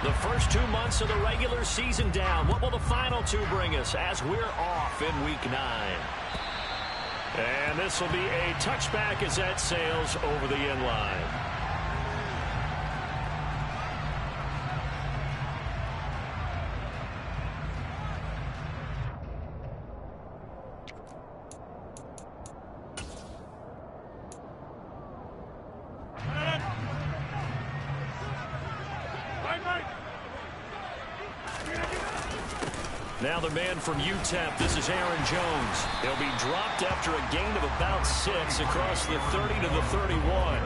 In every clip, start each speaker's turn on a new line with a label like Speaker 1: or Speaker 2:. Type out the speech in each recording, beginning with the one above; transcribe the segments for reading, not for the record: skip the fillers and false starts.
Speaker 1: The first 2 months of the regular season down. What will the final 2 bring us as we're off in Week 9? And this will be a touchback as that sails over the end line. Now the man from UTEP, this is Aaron Jones. He'll be dropped after a gain of about 6 across the 30 to the 31.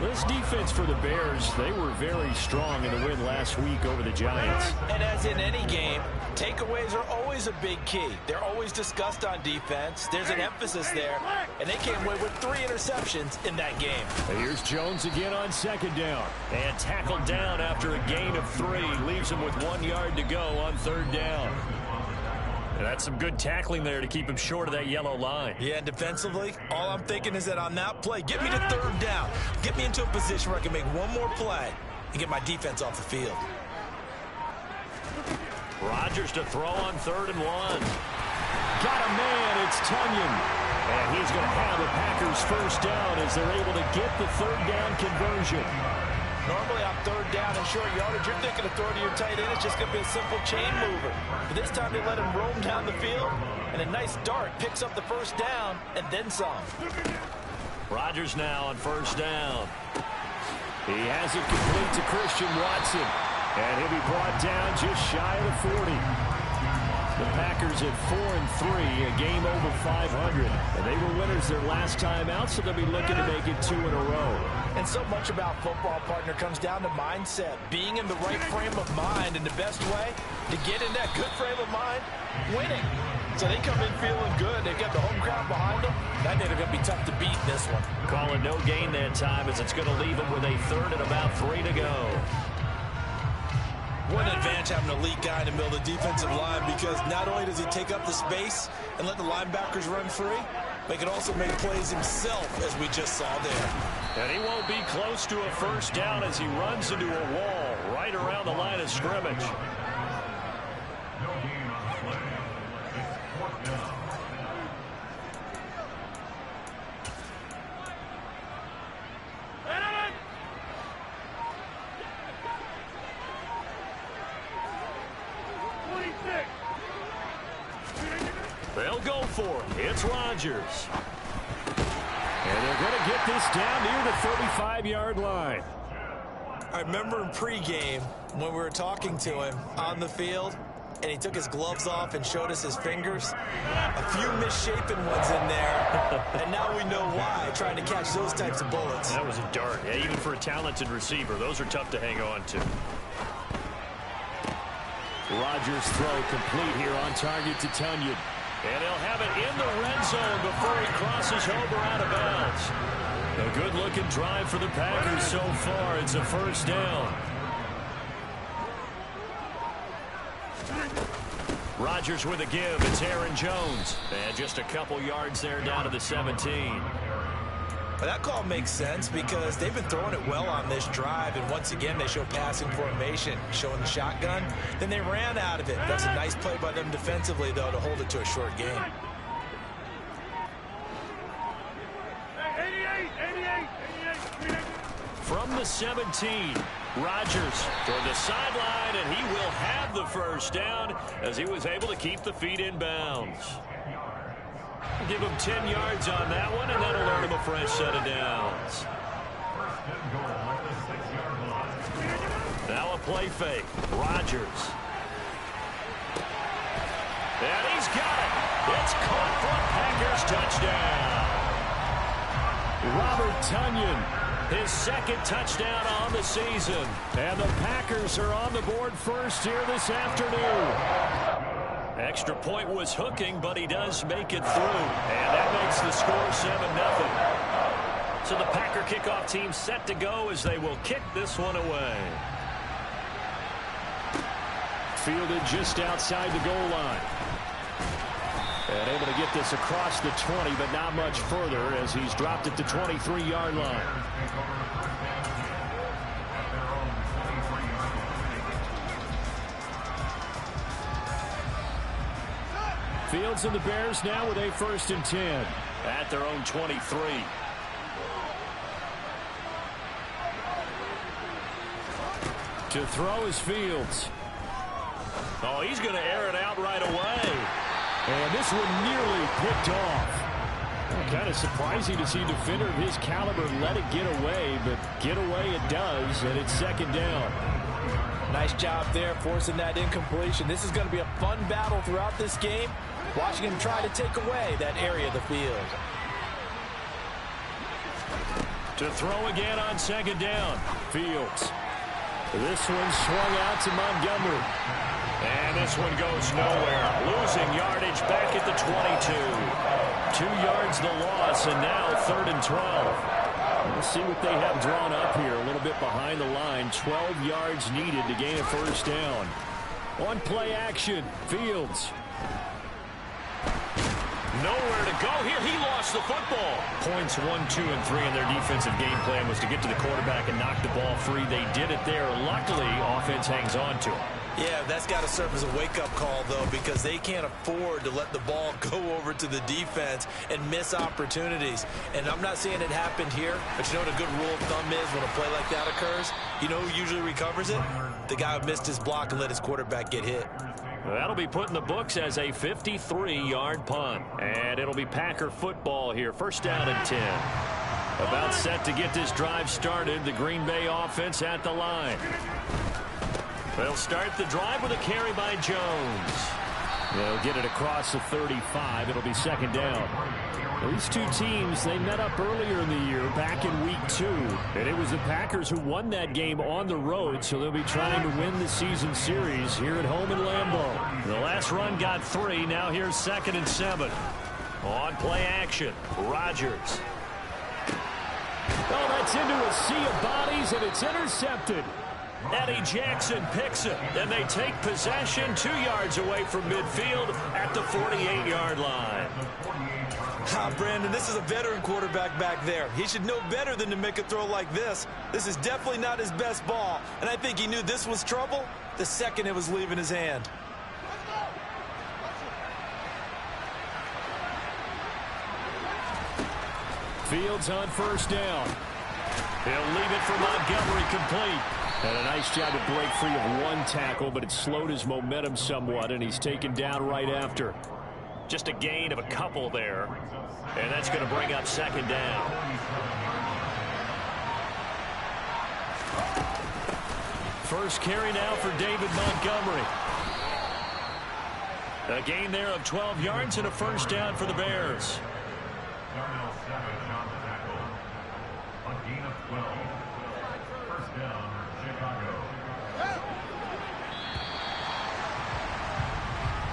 Speaker 1: This defense for the Bears, they were very strong in the win last week over the Giants.
Speaker 2: And as in any game, takeaways are always a big key. They're always discussed on defense. There's an emphasis there, and they came away with 3 interceptions in that game.
Speaker 1: Here's Jones again on 2nd down. And tackled down after a gain of 3. Leaves him with 1 yard to go on 3rd down. And that's some good tackling there to keep him short of that yellow line.
Speaker 2: Yeah, and defensively, all I'm thinking is that on that play, get me to 3rd down. Get me into a position where I can make one more play and get my defense off the field.
Speaker 1: Rodgers to throw on 3rd and 1. Got a man, it's Tunyon. And he's going to have the Packers first down as they're able to get the 3rd down conversion.
Speaker 2: Normally on 3rd down and short yardage, you're thinking of throwing to your tight end. It's just going to be a simple chain mover. But this time they let him roam down the field, and a nice dart picks up the first down and then some.
Speaker 1: Rodgers now on 1st down. He has it complete to Christian Watson. And he'll be brought down just shy of the 40. The Packers at 4-3, a game over 500. And they were winners their last time out, so they'll be looking to make it 2 in a row.
Speaker 2: And so much about football, partner, comes down to mindset. Being in the right frame of mind, and the best way to get in that good frame of mind, winning. So they come in feeling good. They've got the home crowd behind them. That means they're going to be tough to beat in this one.
Speaker 1: Calling no gain that time as it's going to leave them with a 3rd and about 3 to go.
Speaker 2: What an advantage having an elite guy in the middle of the defensive line, because not only does he take up the space and let the linebackers run free, but he can also make plays himself, as we just saw there.
Speaker 1: And he won't be close to a first down as he runs into a wall right around the line of scrimmage. They'll go for it. It's Rodgers. And they're going to get this down near the 35-yard line.
Speaker 2: I remember in pregame when we were talking to him on the field, and he took his gloves off and showed us his fingers. A few misshapen ones in there, and now we know why, trying to catch those types of bullets.
Speaker 1: That was a dart. Yeah, even for a talented receiver, those are tough to hang on to. Rodgers' throw complete here on target to Tunyon. And he'll have it in the red zone before he crosses over out of bounds. A good-looking drive for the Packers so far. It's a first down. Rodgers with a give. It's Aaron Jones. And just a couple yards there down to the 17.
Speaker 2: Well, that call makes sense because they've been throwing it well on this drive, and once again they show passing formation, showing the shotgun. Then they ran out of it. That's a nice play by them defensively, though, to hold it to a short game.
Speaker 1: 88. From the 17, Rodgers toward the sideline, and he will have the first down as he was able to keep the feet in bounds. Give him 10 yards on that one, and that'll earn him a fresh set of downs. Now a play fake. Rodgers. And he's got it. It's caught for a Packers touchdown. Robert Tunyon, his 2nd touchdown on the season. And the Packers are on the board first here this afternoon. Extra point was hooking, but he does make it through. And that makes the score 7-0. So the Packer kickoff team set to go as they will kick this one away. Fielded just outside the goal line. And able to get this across the 20, but not much further as he's dropped at the 23-yard line. Fields and the Bears now with a 1st and 10 at their own 23. To throw is Fields. Oh, he's going to air it out right away. And this one nearly picked off. Kind of surprising to see a defender of his caliber let it get away, but get away it does, and it's 2nd down.
Speaker 2: Nice job there forcing that incompletion. This is going to be a fun battle throughout this game, watching him try to take away that area of the field.
Speaker 1: To throw again on 2nd down. Fields. This one swung out to Montgomery. And this one goes nowhere. Losing yardage back at the 22. 2 yards the loss, and now 3rd and 12. We'll see what they have drawn up here. A little bit behind the line. 12 yards needed to gain a 1st down. On play action, Fields. Nowhere to go here. He lost the football. Points 1, 2, and 3 in their defensive game plan was to get to the quarterback and knock the ball free. They did it there. Luckily, offense hangs on to him.
Speaker 2: Yeah, that's got to serve as a wake-up call, though, because they can't afford to let the ball go over to the defense and miss opportunities. And I'm not saying it happened here, but you know what a good rule of thumb is when a play like that occurs? You know who usually recovers it? The guy who missed his block and let his quarterback get hit.
Speaker 1: That'll be put in the books as a 53-yard punt. And it'll be Packer football here. 1st down and 10. About set to get this drive started. The Green Bay offense at the line. They'll start the drive with a carry by Jones. They'll get it across the 35. It'll be 2nd down. These two teams, they met up earlier in the year, back in week 2. And it was the Packers who won that game on the road, so they'll be trying to win the season series here at home in Lambeau. The last run got 3. Now here's 2nd and 7. On play action, Rodgers. Oh, that's into a sea of bodies, and it's intercepted. Eddie Jackson picks it, and they take possession 2 yards away from midfield at the 48-yard line.
Speaker 2: Brandon, this is a veteran quarterback back there. He should know better than to make a throw like this. This is definitely not his best ball, and I think he knew this was trouble the second it was leaving his hand.
Speaker 1: Fields on 1st down. He'll leave it for Montgomery complete. And a nice job to break free of 1 tackle, but it slowed his momentum somewhat, and he's taken down right after. Just a gain of a couple there, and that's going to bring up 2nd down. First carry now for David Montgomery. A gain there of 12 yards and a 1st down for the Bears.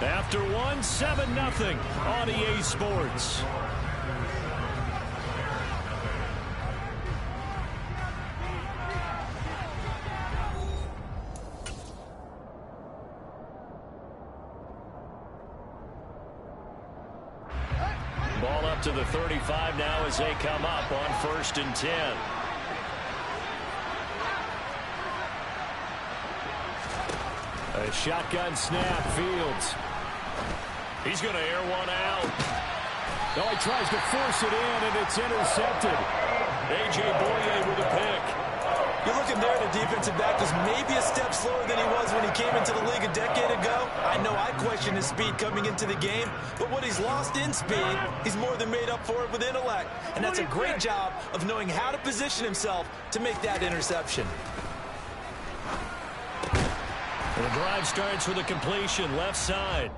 Speaker 1: After 1, 7-0 on EA Sports. Ball up to the 35 now as they come up on 1st and 10. A shotgun snap, Fields. He's going to air one out. Oh, he tries to force it in, and it's intercepted. A.J. Boye with a pick.
Speaker 2: You're looking there at a defensive back who's maybe a step slower than he was when he came into the league a decade ago. I know I questioned his speed coming into the game, but what he's lost in speed, he's more than made up for it with intellect. And that's a great job of knowing how to position himself to make that interception.
Speaker 1: The drive starts with a completion left side.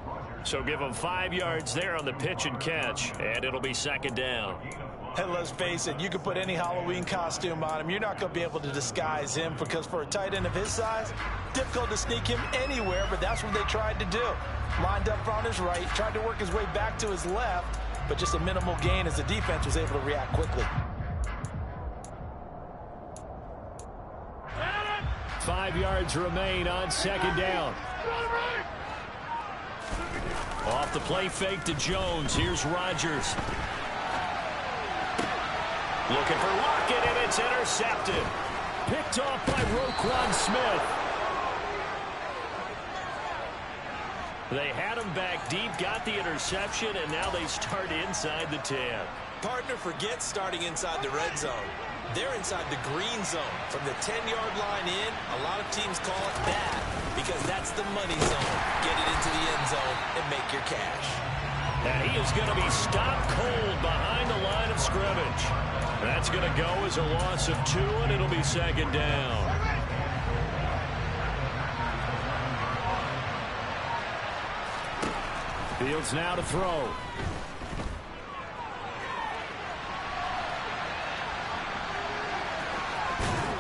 Speaker 1: So give him 5 yards there on the pitch and catch, and it'll be 2nd down.
Speaker 2: And let's face it, you can put any Halloween costume on him. You're not going to be able to disguise him because for a tight end of his size, difficult to sneak him anywhere, but that's what they tried to do. Lined up on his right, tried to work his way back to his left, but just a minimal gain as the defense was able to react quickly.
Speaker 1: 5 yards remain on 2nd down. Off the play fake to Jones. Here's Rodgers. Looking for Lockett, and it's intercepted. Picked off by Roquan Smith. They had him back deep, got the interception, and now they start inside the 10.
Speaker 2: Partner, forget starting inside the red zone. They're inside the green zone. From the 10-yard line in, a lot of teams call it bad because that's the money zone. Get it into the end zone and make your cash.
Speaker 1: And he is going to be stopped cold behind the line of scrimmage. That's going to go as a loss of 2, and it'll be second down. Fields now to throw.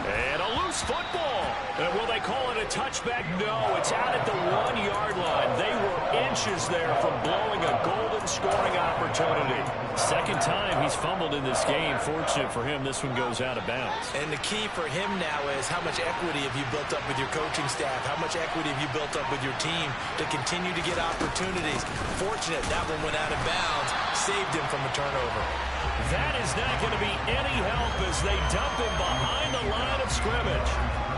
Speaker 1: And a loose football. And will they call it a touchback? No, it's out at the 1-yard line. They were inches there from blowing a golden scoring opportunity. Second time he's fumbled in this game. Fortunate for him, this one goes out of bounds.
Speaker 2: And the key for him now is how much equity have you built up with your coaching staff? How much equity have you built up with your team to continue to get opportunities? Fortunate that one went out of bounds, saved him from a turnover.
Speaker 1: That is not going to be any help as they dump him behind the line of scrimmage.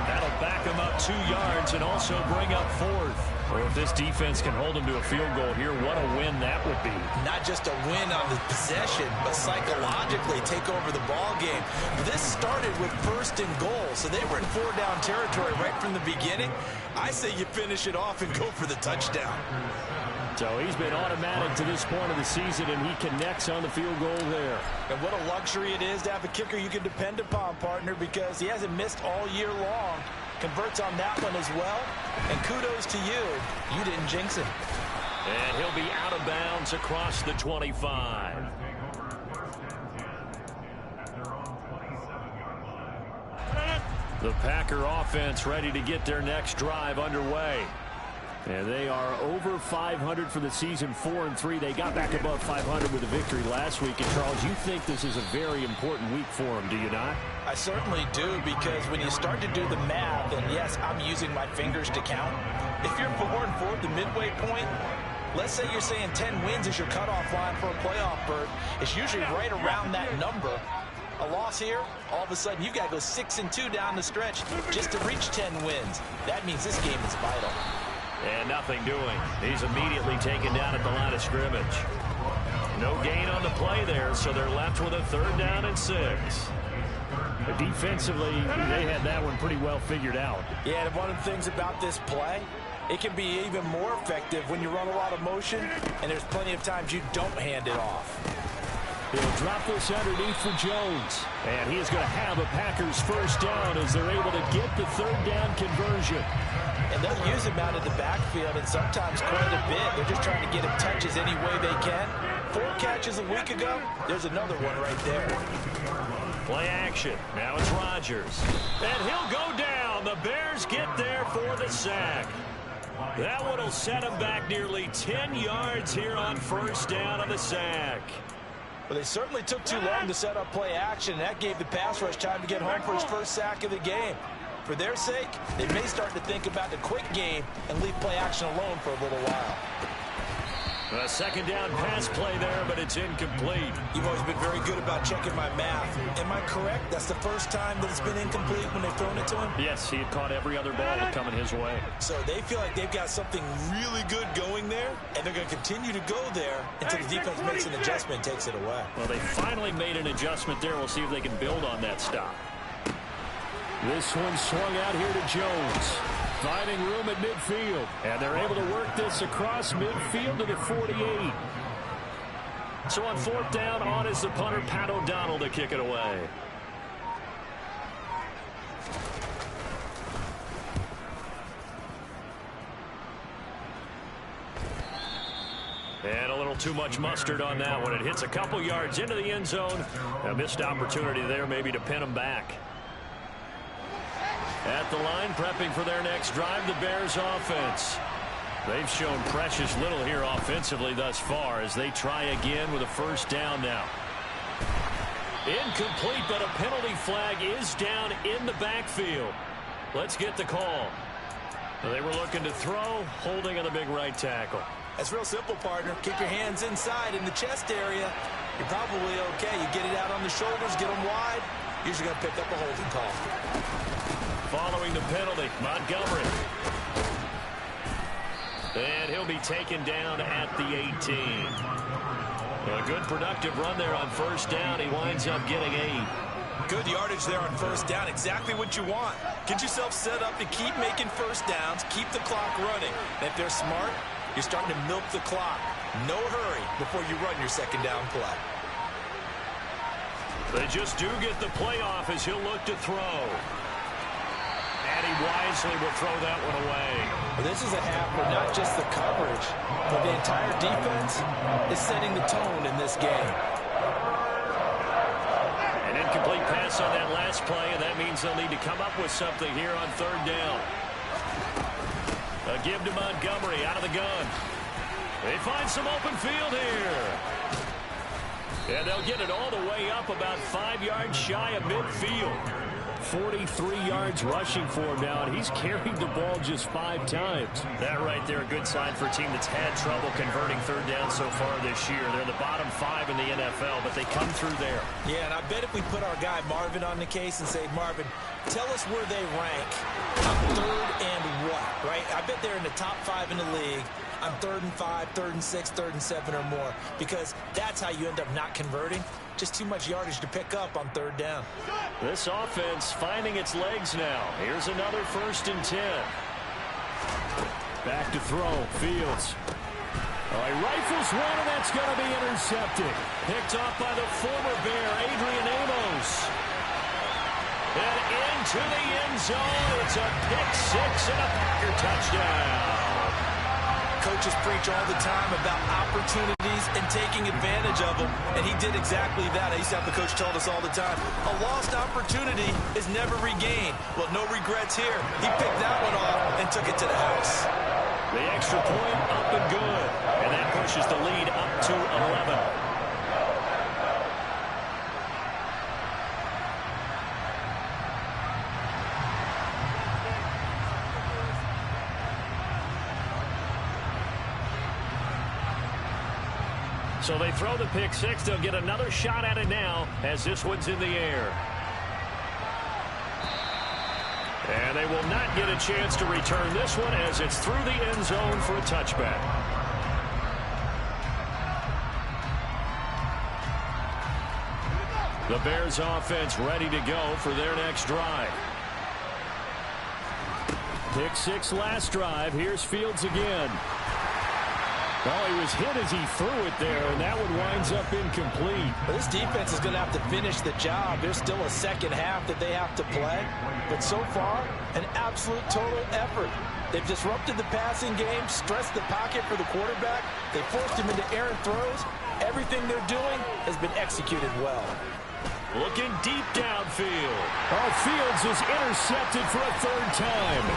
Speaker 1: That'll back him up 2 yards and also bring up 4th. Or if this defense can hold him to a field goal here, what a win that would be.
Speaker 2: Not just a win on the possession, but psychologically take over the ball game. This started with 1st and goal, so they were in 4-down territory right from the beginning. I say you finish it off and go for the touchdown.
Speaker 1: So he's been automatic to this point of the season, and he connects on the field goal there.
Speaker 2: And what a luxury it is to have a kicker you can depend upon, partner, because he hasn't missed all year long. Converts on that one as well. And kudos to you. You didn't jinx him.
Speaker 1: And he'll be out of bounds across the 25. The Packer offense ready to get their next drive underway. And they are over 500 for the season, 4-3. They got back above 500 with a victory last week. And, Charles, you think this is a very important week for them, do you not?
Speaker 2: I certainly do, because when you start to do the math, and yes, I'm using my fingers to count. If you're 4-4 at the midway point, let's say you're saying 10 wins is your cutoff line for a playoff berth. It's usually right around that number. A loss here, all of a sudden you've got to go 6-2 down the stretch just to reach 10 wins. That means this game is vital.
Speaker 1: And nothing doing. He's immediately taken down at the line of scrimmage. No gain on the play there, so they're left with a 3rd down and 6. Defensively, they had that one pretty well figured out.
Speaker 2: Yeah, and one of the things about this play, it can be even more effective when you run a lot of motion, and there's plenty of times you don't hand it off.
Speaker 1: He'll drop this underneath for Jones. And he is going to have a Packers 1st down as they're able to get the 3rd down conversion.
Speaker 2: And they'll use him out of the backfield, and sometimes quite a bit. They're just trying to get him touches any way they can. 4 catches a week ago. There's another one right there.
Speaker 1: Play action. Now it's Rodgers. And he'll go down. The Bears get there for the sack. That one will set him back nearly 10 yards here on 1st down on the sack.
Speaker 2: Well, they certainly took too long to set up play action. That gave the pass rush time to get home for his 1st sack of the game. For their sake, they may start to think about the quick game and leave play action alone for a little while.
Speaker 1: A 2nd down pass play there, but it's incomplete.
Speaker 2: You've always been very good about checking my math. Am I correct? That's the first time that it's been incomplete when they've thrown it to him?
Speaker 1: Yes, he had caught every other ball coming his way.
Speaker 2: So they feel like they've got something really good going there, and they're going to continue to go there until the defense makes an adjustment and takes it away.
Speaker 1: Well, they finally made an adjustment there. We'll see if they can build on that stop. This one swung out here to Jones. Finding room at midfield. And they're able to work this across midfield to the 48. So on 4th down, on is the punter, Pat O'Donnell, to kick it away. And a little too much mustard on that one. It hits a couple yards into the end zone. A missed opportunity there maybe to pin them back. At the line, prepping for their next drive, the Bears offense. They've shown precious little here offensively thus far as they try again with a 1st down now. Incomplete, but a penalty flag is down in the backfield. Let's get the call. They were looking to throw, holding on the big right tackle.
Speaker 2: That's real simple, partner. Keep your hands inside in the chest area. You're probably okay. You get it out on the shoulders, get them wide. Usually going to pick up a holding call.
Speaker 1: Following the penalty, Montgomery. And he'll be taken down at the 18. A good productive run there on first down. He winds up getting 8.
Speaker 2: Good yardage there on first down. Exactly what you want. Get yourself set up to keep making first downs, keep the clock running. And if they're smart, you're starting to milk the clock. No hurry before you run your second down play.
Speaker 1: They just do get the play off as he'll look to throw. And he wisely will throw that one away.
Speaker 2: Well, this is a half where not just the coverage, but the entire defense is setting the tone in this game.
Speaker 1: An incomplete pass on that last play, and that means they'll need to come up with something here on third down. A give to Montgomery out of the gun. They find some open field here. And they'll get it all the way up about 5 yards shy of midfield. 43 yards rushing for him now, and he's carried the ball just 5 times. That right there, a good sign for a team that's had trouble converting third down so far this year. They're the bottom 5 in the NFL, but they come through there.
Speaker 2: Yeah, and I bet if we put our guy Marvin on the case and say, Marvin, tell us where they rank on third and what, right? I bet they're in the top 5 in the league on 3rd and 5, 3rd and 6, 3rd and 7 or more, because that's how you end up not converting. Just too much yardage to pick up on third down.
Speaker 1: This offense finding its legs now. Here's another 1st and 10. Back to throw. Fields. Oh, he rifles one, and that's going to be intercepted. Picked off by the former Bear, Adrian Amos. And into the end zone. It's a pick 6 and a Packer touchdown.
Speaker 2: Coaches preach all the time about opportunities and taking advantage of them, and he did exactly that. I used to have the coach tell us all the time, a lost opportunity is never regained. Well, no regrets here. He picked that one off and took it to the house.
Speaker 1: The extra point up and good, and that pushes the lead up to 11. So they throw the pick 6. They'll get another shot at it now as this one's in the air. And they will not get a chance to return this one as it's through the end zone for a touchback. The Bears offense ready to go for their next drive. Pick 6 last drive. Here's Fields again. Well, he was hit as he threw it there, and that one winds up incomplete.
Speaker 2: Well, this defense is going to have to finish the job. There's still a second half that they have to play. But so far, an absolute total effort. They've disrupted the passing game, stressed the pocket for the quarterback. They forced him into errant throws. Everything they're doing has been executed well.
Speaker 1: Looking deep downfield. Oh, Fields is intercepted for a 3rd time.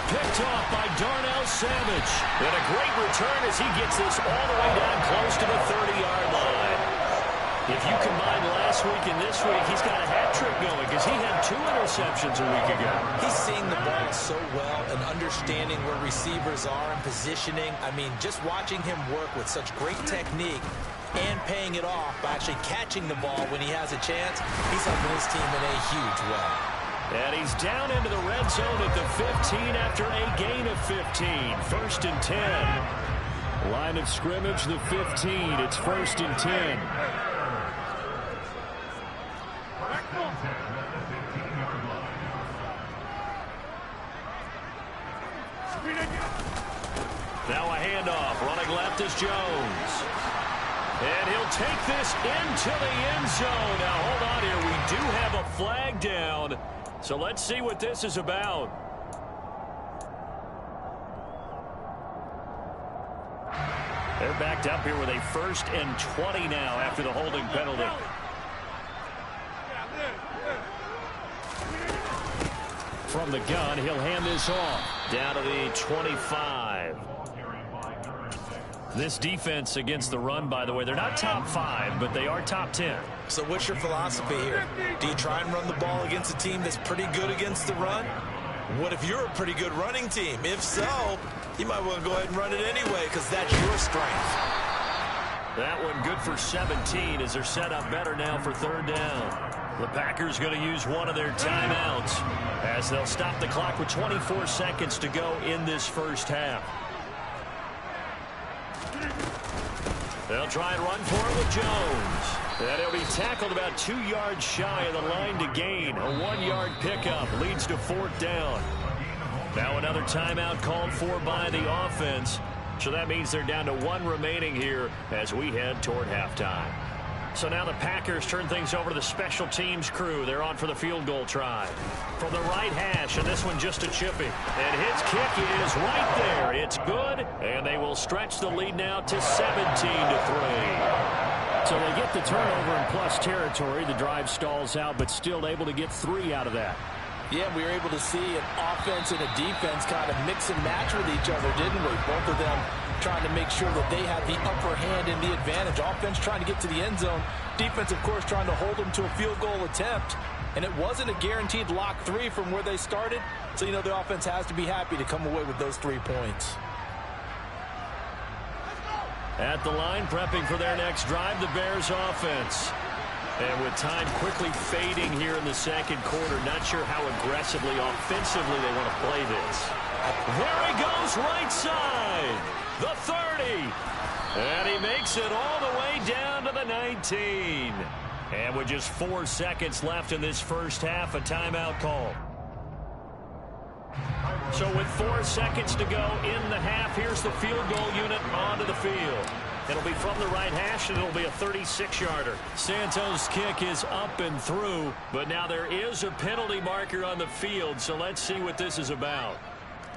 Speaker 1: Picked off by Darnell Savage. And a great return as he gets this all the way down close to the 30-yard line. If you combine last week and this week, he's got a hat trick going because he had 2 interceptions a week ago.
Speaker 2: He's seeing the ball so well and understanding where receivers are and positioning. I mean, just watching him work with such great technique and paying it off by actually catching the ball when he has a chance, he's helping his team in a huge way.
Speaker 1: And he's down into the red zone at the 15 after a gain of 15. 1st and 10. Line of scrimmage, the 15. It's 1st and 10. Now a handoff. Running left is Jones. And he'll take this into the end zone. Now, hold on here. We do have a flag down. So let's see what this is about. They're backed up here with a 1st and 20 now after the holding penalty. From the gun, he'll hand this off. Down to the 25. This defense against the run, by the way, they're not top 5, but they are top 10.
Speaker 2: So what's your philosophy here? Do you try and run the ball against a team that's pretty good against the run? What if you're a pretty good running team? If so, you might want to go ahead and run it anyway because that's your strength.
Speaker 1: That one good for 17 as they're set up better now for 3rd down. The Packers going to use one of their timeouts as they'll stop the clock with 24 seconds to go in this first half. They'll try and run for it with Jones. And he'll be tackled about 2 yards shy of the line to gain. A 1-yard pickup leads to 4th down. Now another timeout called for by the offense. So that means they're down to 1 remaining here as we head toward halftime. So now the Packers turn things over to the special teams crew. They're on for the field goal try. From the right hash, and this one just a chippy. And his kick is right there. It's good, and they will stretch the lead now to 17-3. So they get the turnover in plus territory. The drive stalls out, but still able to get 3 out of that.
Speaker 2: Yeah, we were able to see an offense and a defense kind of mix and match with each other, didn't we? Both of them trying to make sure that they had the upper hand and the advantage. Offense trying to get to the end zone. Defense, of course, trying to hold them to a field goal attempt. And it wasn't a guaranteed lock 3 from where they started. So, you know, the offense has to be happy to come away with those 3 points.
Speaker 1: At the line, prepping for their next drive, the Bears offense. And with time quickly fading here in the second quarter, not sure how aggressively, offensively they want to play this. There he goes, right side. The 30. And he makes it all the way down to the 19. And with just 4 seconds left in this first half, a timeout call. So with 4 seconds to go in the half, here's the field goal unit onto the field. It'll be from the right hash, and it'll be a 36-yarder. Santos' kick is up and through, but now there is a penalty marker on the field, so let's see what this is about.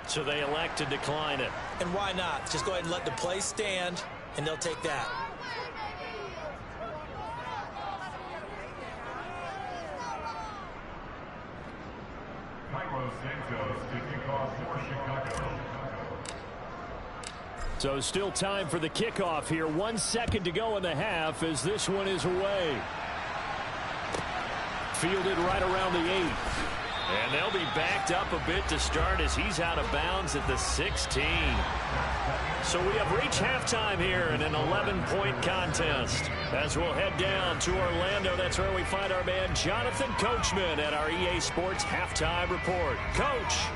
Speaker 1: So they elect to decline it.
Speaker 2: And why not? Just go ahead and let the play stand, and they'll take that.
Speaker 1: So still time for the kickoff here. 1 second to go in the half as this one is away. Fielded right around the 8. And they'll be backed up a bit to start as he's out of bounds at the 16. So we have reached halftime here in an 11-point contest. As we'll head down to Orlando, that's where we find our man Jonathan Coachman at our EA Sports Halftime Report. Coach.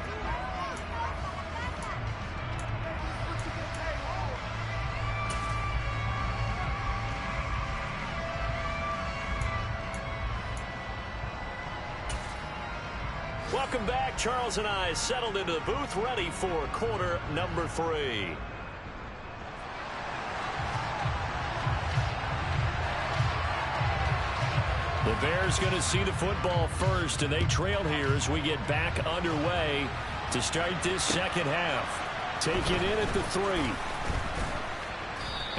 Speaker 1: Welcome back. Charles and I settled into the booth, ready for quarter number 3. The Bears going to see the football first, and they trail here as we get back underway to start this second half. Taken in at the 3.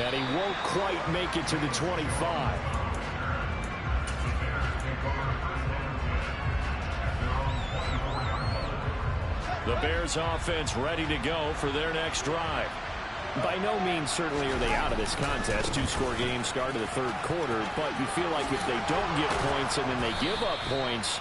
Speaker 1: And he won't quite make it to the 25. The Bears offense ready to go for their next drive. By no means certainly are they out of this contest. 2-score game start of the third quarter, but you feel like if they don't get points and then they give up points,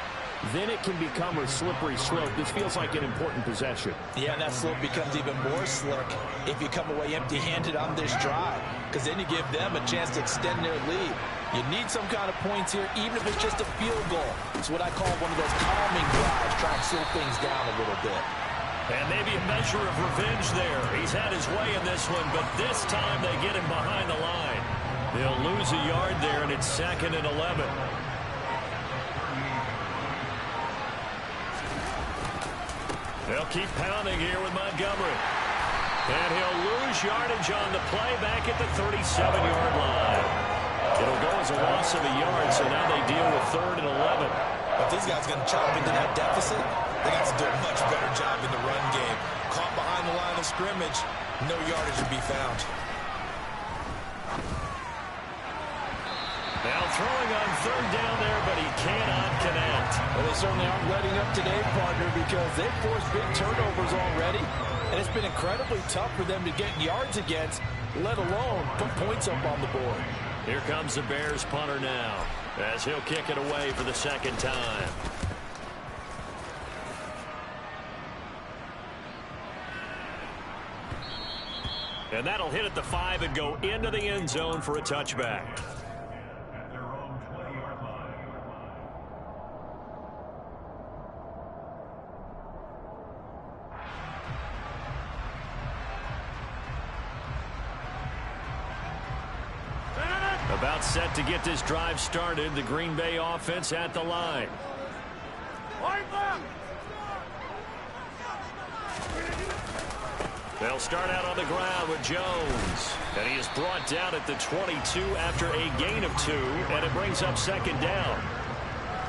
Speaker 1: then it can become a slippery slope. This feels like an important possession. Yeah, and that slope becomes even more slick if you come away empty-handed on this drive, because then you give them a chance to extend their lead. You need some kind of points here, even if it's just a field goal. It's what I call one of those calming drives, trying to slow things down a little bit. And maybe a measure of revenge there. He's had his way in this one, but this time they get him behind the line. They'll lose a yard there, and it's 2nd and 11. They'll keep pounding here with Montgomery. And he'll lose yardage on the play back at the 37-yard line. It'll go as a loss of a yard, so now they deal with 3rd and 11.
Speaker 2: If these guys are going to chop into that deficit, they got to do a much better job in the run game. Caught behind the line of scrimmage, no yardage to be found.
Speaker 1: Now throwing on 3rd down there, but he cannot connect.
Speaker 2: Well, they certainly aren't letting up today, partner, because they've forced big turnovers already. And it's been incredibly tough for them to get yards against, let alone put points up on the board.
Speaker 1: Here comes the Bears punter now, as he'll kick it away for the second time. And that'll hit at the 5 and go into the end zone for a touchback. About set to get this drive started. The Green Bay offense at the line. They'll start out on the ground with Jones. And he is brought down at the 22 after a gain of 2. And it brings up second down.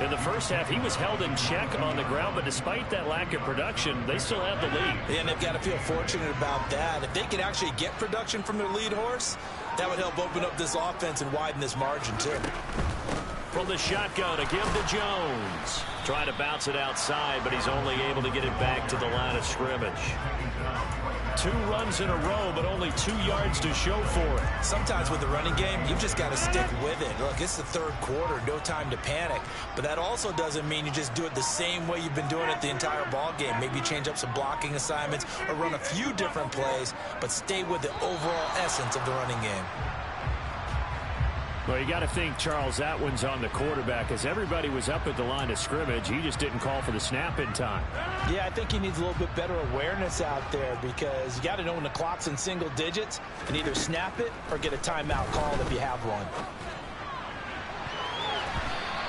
Speaker 1: In the first half, he was held in check on the ground, but despite that lack of production, they still have the lead.
Speaker 2: And they've got to feel fortunate about that. If they could actually get production from their lead horse, that would help open up this offense and widen this margin, too.
Speaker 1: From the shotgun, a give to Jones. Trying to bounce it outside, but he's only able to get it back to the line of scrimmage. 2 runs in a row, but only 2 yards to show for it.
Speaker 2: Sometimes with the running game, you've just got to stick with it. Look, it's the third quarter, no time to panic. But that also doesn't mean you just do it the same way you've been doing it the entire ball game. Maybe change up some blocking assignments or run a few different plays, but stay with the overall essence of the running game.
Speaker 1: Well, you got to think Charles Atwin's on the quarterback. As everybody was up at the line of scrimmage, he just didn't call for the snap in time.
Speaker 2: Yeah, I think he needs a little bit better awareness out there because you got to know when the clock's in single digits and either snap it or get a timeout called if you have one.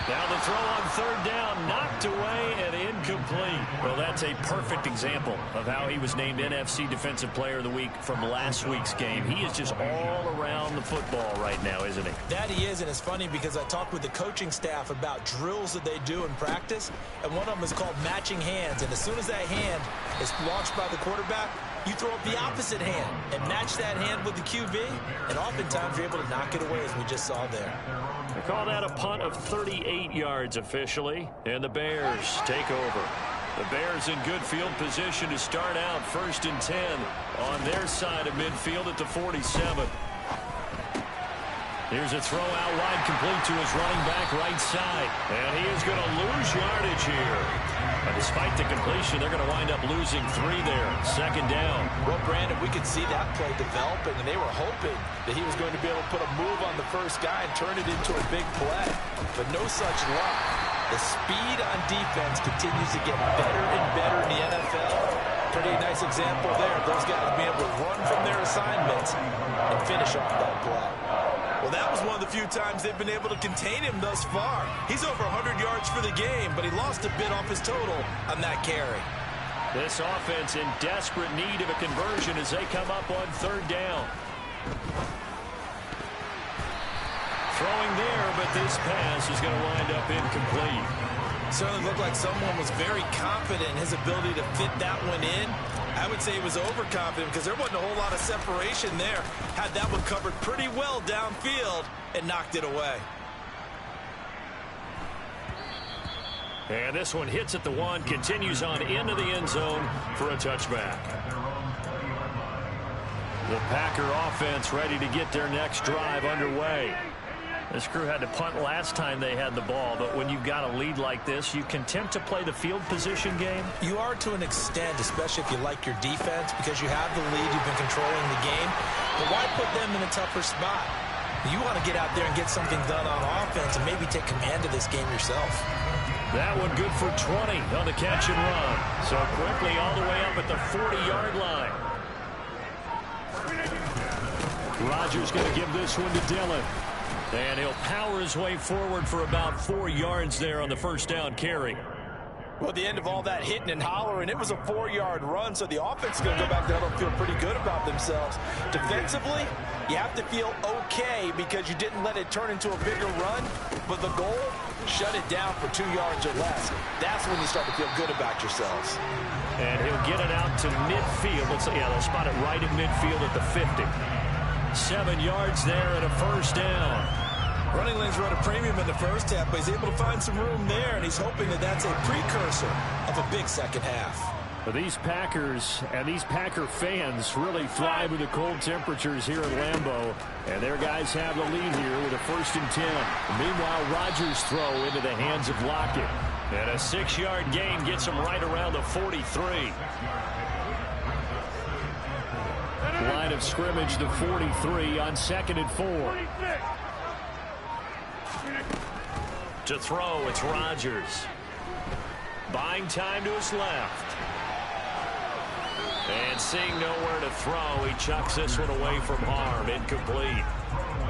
Speaker 1: Now the throw on third down, knocked away and incomplete. Well, that's a perfect example of how he was named NFC Defensive Player of the Week from last week's game. He is just all around the football right now, isn't he?
Speaker 2: That he is, and it's funny because I talked with the coaching staff about drills that they do in practice, and one of them is called matching hands. And as soon as that hand is launched by the quarterback, you throw up the opposite hand and match that hand with the QB, and oftentimes you're able to knock it away, as we just saw there.
Speaker 1: They call that a punt of 38 yards officially, and the Bears take over. The Bears in good field position to start out 1st and 10 on their side of midfield at the 47. Here's a throw out wide, complete to his running back right side. And he is going to lose yardage here. And despite the completion, they're going to wind up losing 3 there. Second down.
Speaker 2: Well, Brandon, we could see that play developing, and they were hoping that he was going to be able to put a move on the first guy and turn it into a big play. But no such luck. The speed on defense continues to get better and better in the NFL. Pretty nice example there. Those guys being able to run from their assignments and finish off that play. Well, that was one of the few times they've been able to contain him thus far. He's over 100 yards for the game, but he lost a bit off his total on that carry.
Speaker 1: This offense in desperate need of a conversion as they come up on third down. Throwing there, but this pass is going to wind up incomplete.
Speaker 2: Certainly looked like someone was very confident in his ability to fit that one in. I would say he was overconfident because there wasn't a whole lot of separation there. Had that one covered pretty well downfield and knocked it away.
Speaker 1: And this one hits at the 1, continues on into the end zone for a touchback. The Packer offense ready to get their next drive underway. This crew had to punt last time they had the ball, but when you've got a lead like this, you content to play the field position game?
Speaker 2: You are to an extent, especially if you like your defense, because you have the lead, you've been controlling the game. But why put them in a tougher spot? You want to get out there and get something done on offense and maybe take command of this game yourself.
Speaker 1: That one good for 20 on the catch and run. So quickly all the way up at the 40-yard line. Rodgers going to give this one to Dillon. And he'll power his way forward for about 4 yards there on the first down carry.
Speaker 2: Well, at the end of all that hitting and hollering, it was a 4-yard run, so the offense is going to go back there and feel pretty good about themselves. Defensively, you have to feel okay because you didn't let it turn into a bigger run, but the goal, shut it down for 2 yards or less. That's when you start to feel good about yourselves.
Speaker 1: And he'll get it out to midfield. They'll spot it right in midfield at the 50. 7 yards there and a first down.
Speaker 2: Running lanes run a premium in the first half, but he's able to find some room there, and he's hoping that that's a precursor of a big second half.
Speaker 1: But these Packers and these Packer fans really thrive with the cold temperatures here at Lambeau, and their guys have the lead here with a 1st and 10. Meanwhile, Rodgers' throw into the hands of Lockett. And a 6-yard gain gets him right around the 43. Line of scrimmage, the 43 on 2nd and 4. To throw, it's Rodgers. Buying time to his left. And seeing nowhere to throw, he chucks this one away from harm. Incomplete.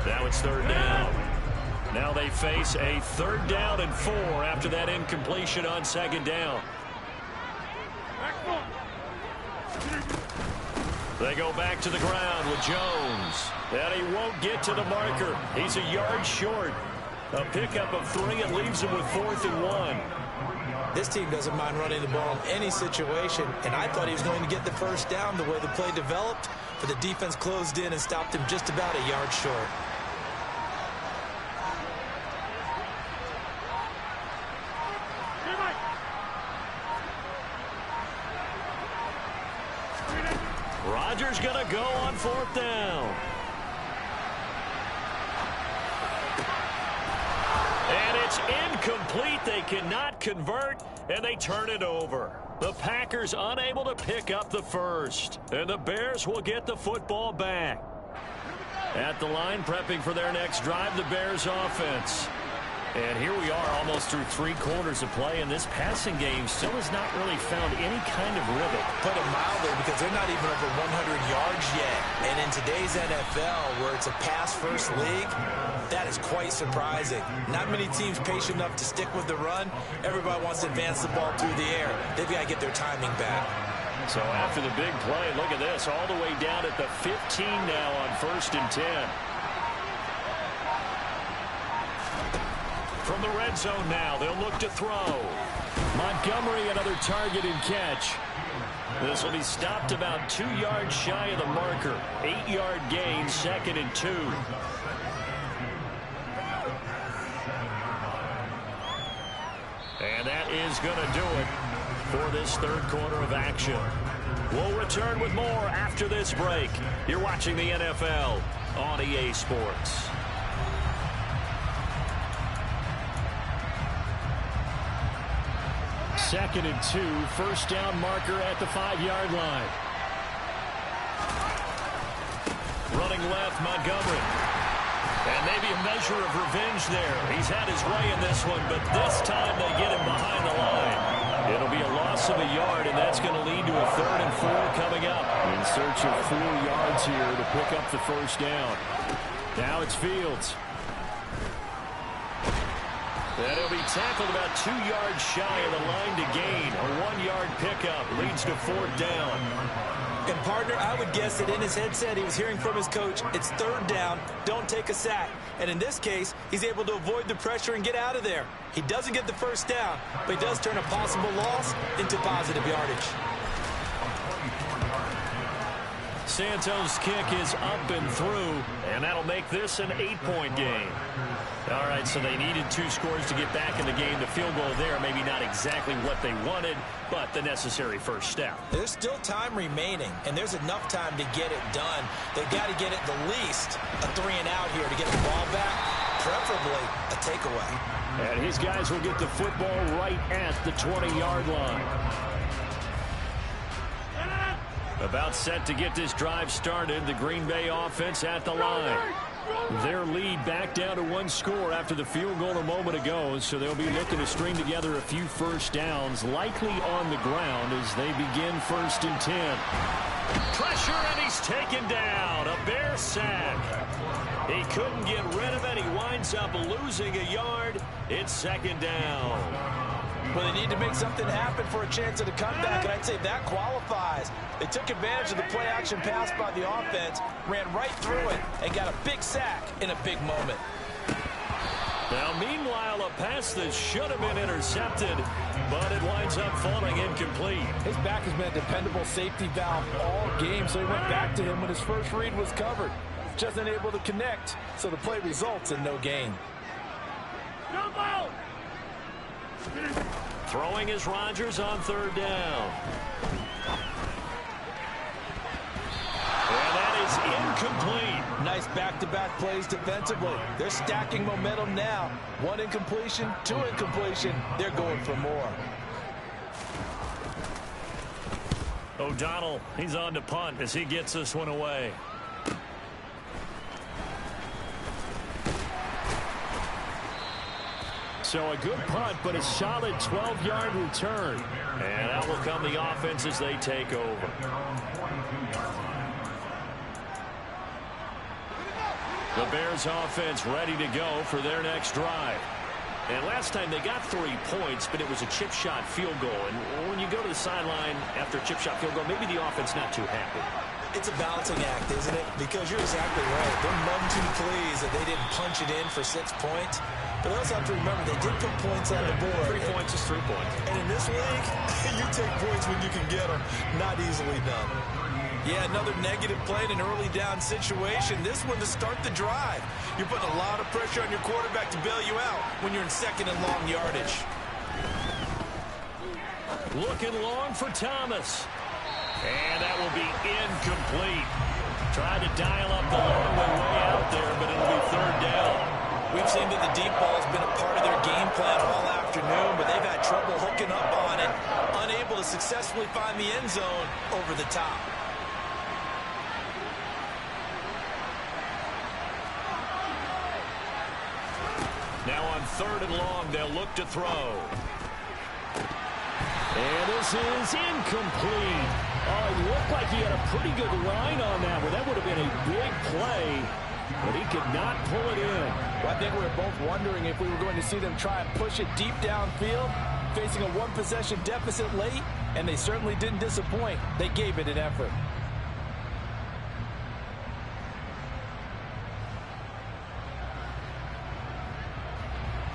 Speaker 1: Now it's 3rd down. they face a 3rd down and 4 after that incompletion on 2nd down. They go back to the ground with Jones. And he won't get to the marker. He's a yard short. A pickup of 3 and leaves him with 4th and 1.
Speaker 2: This team doesn't mind running the ball in any situation, and I thought he was going to get the 1st down the way the play developed, but the defense closed in and stopped him just about a yard short.
Speaker 1: Rodgers going to go on 4th down. And it's incomplete. They cannot convert, and they turn it over. The Packers unable to pick up the 1st, and the Bears will get the football back. At the line, prepping for their next drive, the Bears offense. And here we are almost through 3 quarters of play, and this passing game still has not really found any kind of rhythm.
Speaker 2: Put it mildly, because they're not even over 100 yards yet. And in today's NFL, where it's a pass-first league, that is quite surprising. Not many teams patient enough to stick with the run. Everybody wants to advance the ball through the air. They've got to get their timing back.
Speaker 1: So after the big play, look at this, all the way down at the 15 now on 1st and 10. From the red zone now, they'll look to throw. Montgomery, another target and catch. This will be stopped about 2 yards shy of the marker. 8-yard gain, 2nd and 2. And that is going to do it for this 3rd quarter of action. We'll return with more after this break. You're watching the NFL on EA Sports. Second and 2, 1st down marker at the 5-yard line. Running left, Montgomery. And maybe a measure of revenge there. He's had his way in this one, but this time they get him behind the line. It'll be a loss of a yard, and that's going to lead to a 3rd and 4 coming up. In search of 4 yards here to pick up the 1st down. Now it's Fields. And he'll be tackled about 2 yards shy of the line to gain. A 1-yard pickup leads to 4th down.
Speaker 2: And, partner, I would guess that in his headset he was hearing from his coach, it's 3rd down, don't take a sack. And in this case, he's able to avoid the pressure and get out of there. He doesn't get the 1st down, but he does turn a possible loss into positive yardage.
Speaker 1: Santos' kick is up and through, and that'll make this an 8-point game. All right, so they needed 2 scores to get back in the game. The field goal there, maybe not exactly what they wanted, but the necessary 1st step.
Speaker 2: There's still time remaining, and there's enough time to get it done. They've got to get it the least a 3-and-out here to get the ball back, preferably a takeaway.
Speaker 1: And his guys will get the football right at the 20-yard line. About set to get this drive started, the Green Bay offense at the line. Their lead back down to 1 score after the field goal a moment ago, so they'll be looking to string together a few 1st downs, likely on the ground as they begin 1st and 10. Pressure, and he's taken down. A Bear sack. He couldn't get rid of it. He winds up losing a yard. It's 2nd down.
Speaker 2: Well, they need to make something happen for a chance at a comeback, and I'd say that qualifies. They took advantage of the play-action pass by the offense, ran right through it, and got a big sack in a big moment.
Speaker 1: Now, meanwhile, a pass that should have been intercepted, but it winds up falling incomplete.
Speaker 3: His back has been a dependable safety valve all game, so he went back to him when his first read was covered. Just unable to connect, so the play results in no gain.
Speaker 1: Throwing is Rodgers on 3rd down. And that is incomplete.
Speaker 3: Nice back-to-back plays defensively. They're stacking momentum now. 1 incompletion, 2 incompletion. They're going for more.
Speaker 1: O'Donnell, he's on to punt as he gets this one away. So a good punt, but a solid 12-yard return. And out will come the offense as they take over. The Bears offense ready to go for their next drive. And last time they got 3 points, but it was a chip shot field goal. And when you go to the sideline after a chip shot field goal, maybe the offense not too happy.
Speaker 2: It's a balancing act, isn't it? Because you're exactly right. They're none too pleased that they didn't punch it in for 6 points. But they also have to remember they did put points on the board.
Speaker 1: 3 points is 3 points.
Speaker 2: And in this league, you take points when you can get them. Not easily done. Yeah, another negative play in an early down situation. This one to start the drive. You're putting a lot of pressure on your quarterback to bail you out when you're in second and long yardage.
Speaker 1: Looking long for Thomas. And that will be incomplete. Tried to dial up the long way out there, but it'll be 3rd down.
Speaker 2: We've seen that the deep ball has been a part of their game plan all afternoon, but they've had trouble hooking up on it, unable to successfully find the end zone over the top.
Speaker 1: Now on 3rd and long, they'll look to throw. And this is incomplete. Oh, it looked like he had a pretty good line on that one. That would have been a big play, but he could not pull it in.
Speaker 3: Well, I think we were both wondering if we were going to see them try and push it deep downfield, facing a 1-possession deficit late, and they certainly didn't disappoint. They gave it an effort.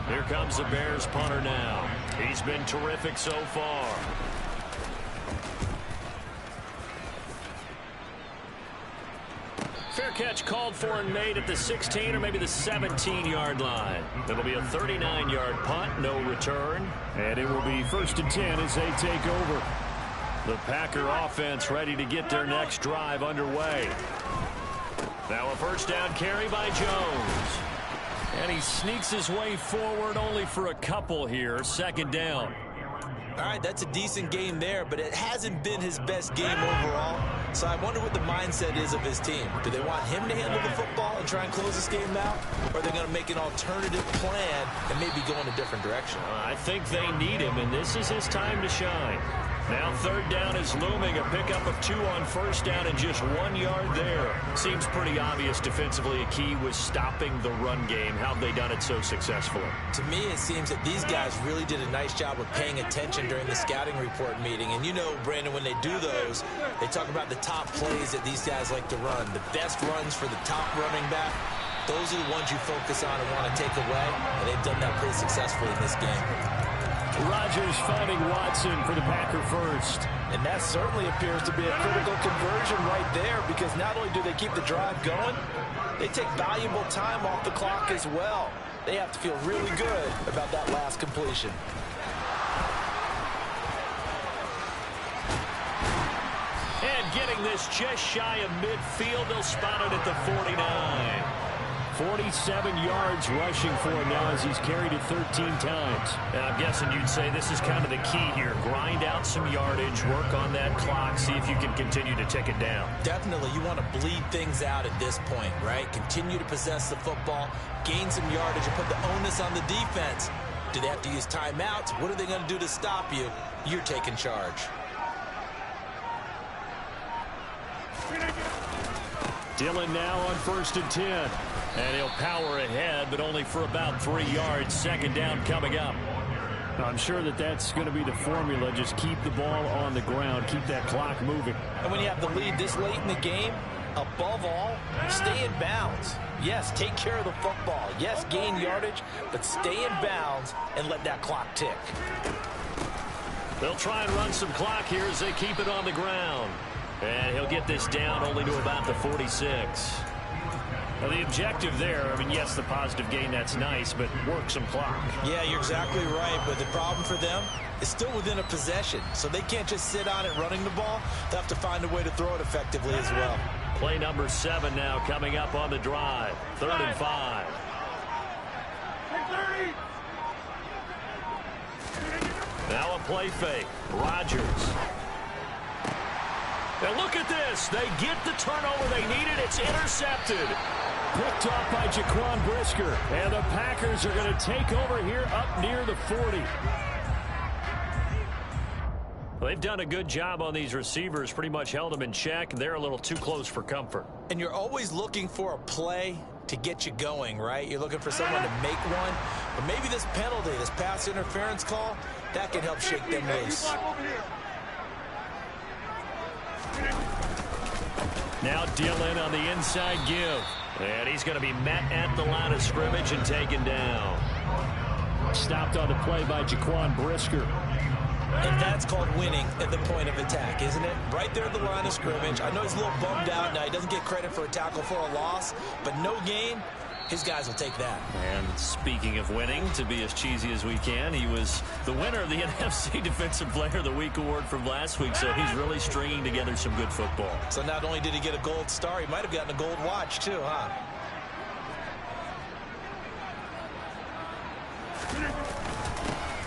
Speaker 1: Here comes the Bears punter now. He's been terrific so far. Fair catch called for and made at the 16 or maybe the 17-yard line. It'll be a 39-yard punt, no return. And it will be 1st and 10 as they take over. The Packer offense ready to get their next drive underway. Now a 1st down carry by Jones. And he sneaks his way forward only for a couple here. 2nd down.
Speaker 2: All right, that's a decent game there, but it hasn't been his best game overall. So I wonder what the mindset is of his team. Do they want him to handle the football and try and close this game out? Or are they going to make an alternative plan and maybe go in a different direction?
Speaker 1: I think they need him, and this is his time to shine. Now 3rd down is looming. A pickup of 2 on 1st down and just 1 yard there. Seems pretty obvious defensively. A key was stopping the run game. How have they done it so successfully?
Speaker 2: To me, it seems that these guys really did a nice job of paying attention during the scouting report meeting. And you know, Brandon, when they do those, they talk about the top plays that these guys like to run. The best runs for the top running back. Those are the ones you focus on and want to take away. And they've done that pretty successfully in this game.
Speaker 1: Rodgers finding Watson for the Packer first.
Speaker 3: And that certainly appears to be a critical conversion right there, because not only do they keep the drive going, they take valuable time off the clock as well. They have to feel really good about that last completion.
Speaker 1: And getting this just shy of midfield, they'll spot it at the 49. 47 yards rushing for him now as he's carried it 13 times. And I'm guessing you'd say this is kind of the key here. Grind out some yardage, work on that clock, see if you can continue to tick it down.
Speaker 2: Definitely, you want to bleed things out at this point, right? Continue to possess the football, gain some yardage, and put the onus on the defense. Do they have to use timeouts? What are they going to do to stop you? You're taking charge.
Speaker 1: Dillon now on 1st and 10. And he'll power ahead, but only for about 3 yards. 2nd down coming up. I'm sure that that's going to be the formula. Just keep the ball on the ground. Keep that clock moving.
Speaker 3: And when you have the lead this late in the game, above all, stay in bounds. Yes, take care of the football. Yes, gain yardage, but stay in bounds and let that clock tick.
Speaker 1: They'll try and run some clock here as they keep it on the ground. And he'll get this down only to about the 46. Now, the objective there, I mean, yes, the positive gain, that's nice, but work some clock.
Speaker 2: Yeah, you're exactly right, but the problem for them is still within a possession, so they can't just sit on it running the ball. They'll have to find a way to throw it effectively as well.
Speaker 1: Play number 7 now coming up on the drive. 3rd and 5. Now a play fake. Rodgers. Now look at this. They get the turnover they needed. It's intercepted. Picked off by Jaquan Brisker. And the Packers are going to take over here up near the 40. Well, they've done a good job on these receivers. Pretty much held them in check. They're a little too close for comfort.
Speaker 2: And you're always looking for a play to get you going, right? You're looking for someone to make one. But maybe this penalty, this pass interference call, that can help shake them loose.
Speaker 1: Now Dillon on the inside give. And he's going to be met at the line of scrimmage and taken down. Stopped on the play by Jaquan Brisker.
Speaker 2: And that's called winning at the point of attack, isn't it? Right there at the line of scrimmage. I know he's a little bummed out now. He doesn't get credit for a tackle for a loss, but no gain, his guys will take that.
Speaker 1: And speaking of winning, to be as cheesy as we can, he was the winner of the NFC Defensive Player of the Week award from last week, so he's really stringing together some good football.
Speaker 2: So not only did he get a gold star, he might have gotten a gold watch too, huh?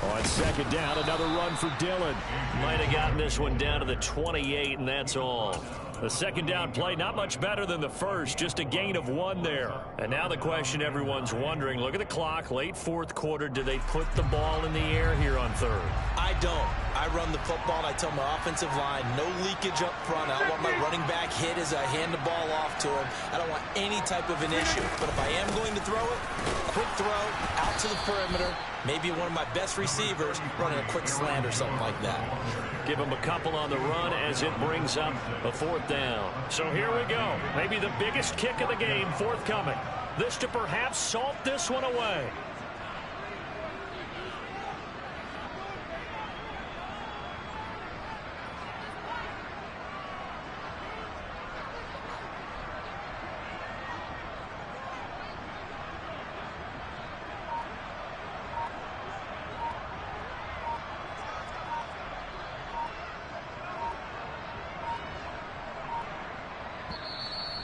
Speaker 1: On second down, another run for Dillon. Might have gotten this one down to the 28, and that's all. The second down play, not much better than the first, just a gain of 1 there. And now the question everyone's wondering, look at the clock, late fourth quarter, do they put the ball in the air here on third?
Speaker 2: I don't. I run the football, and I tell my offensive line, no leakage up front. I don't want my running back hit as I hand the ball off to him. I don't want any type of an issue. But if I am going to throw it, quick throw, out to the perimeter, maybe one of my best receivers running a quick slant or something like that.
Speaker 1: Give him a couple on the run as it brings up a fourth down. So here we go. Maybe the biggest kick of the game forthcoming. This to perhaps salt this one away.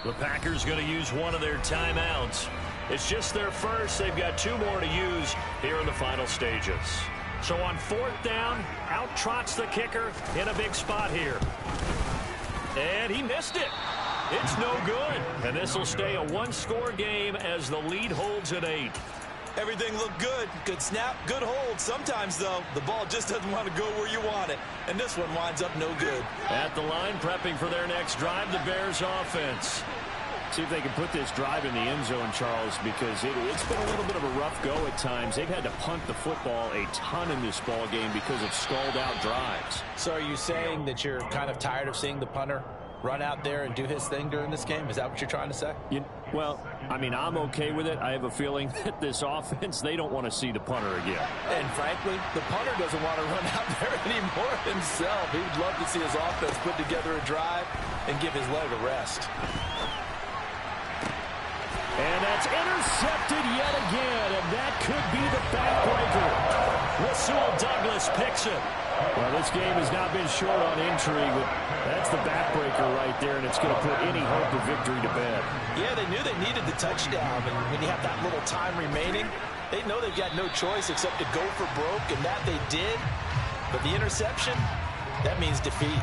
Speaker 1: The Packers going to use one of their timeouts. It's just their first. They've got 2 more to use here in the final stages. So on fourth down, out trots the kicker in a big spot here. And he missed it. It's no good. And this will stay a 1-score game as the lead holds at 8.
Speaker 2: Everything looked good. Good snap, good hold. Sometimes, though, the ball just doesn't want to go where you want it. And this one winds up no good.
Speaker 1: At the line, prepping for their next drive, the Bears offense. See if they can put this drive in the end zone, Charles, because it's been a little bit of a rough go at times. They've had to punt the football a ton in this ball game because of stalled-out drives.
Speaker 3: So are you saying that you're kind of tired of seeing the punter run out there and do his thing during this game? Is that what you're trying to say?
Speaker 1: Well, I mean, I'm okay with it. I have a feeling that this offense, they don't want to see the punter again.
Speaker 3: And frankly, the punter doesn't want to run out there anymore himself. He would love to see his offense put together a drive and give his leg a rest.
Speaker 1: And that's intercepted yet again, and that could be the backbreaker. Rasul Douglas picks it. Well, this game has not been short on intrigue, but that's the backbreaker right there, and it's going to put any hope of victory to bed.
Speaker 2: Yeah, they knew they needed the touchdown, and when you have that little time remaining, they know they've got no choice except to go for broke, and that they did. But the interception, that means defeat.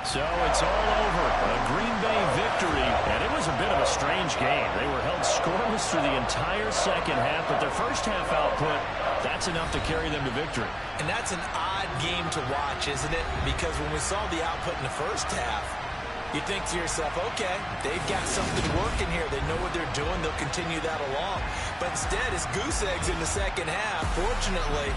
Speaker 1: So it's all over. A Green Bay victory, and it was a bit of a strange game. They were held scoreless through the entire second half, but their first half output, that's enough to carry them to victory.
Speaker 2: And that's an odd game to watch, isn't it? Because when we saw the output in the first half, you think to yourself, okay, they've got something working here. They know what they're doing. They'll continue that along. But instead, it's goose eggs in the second half. Fortunately,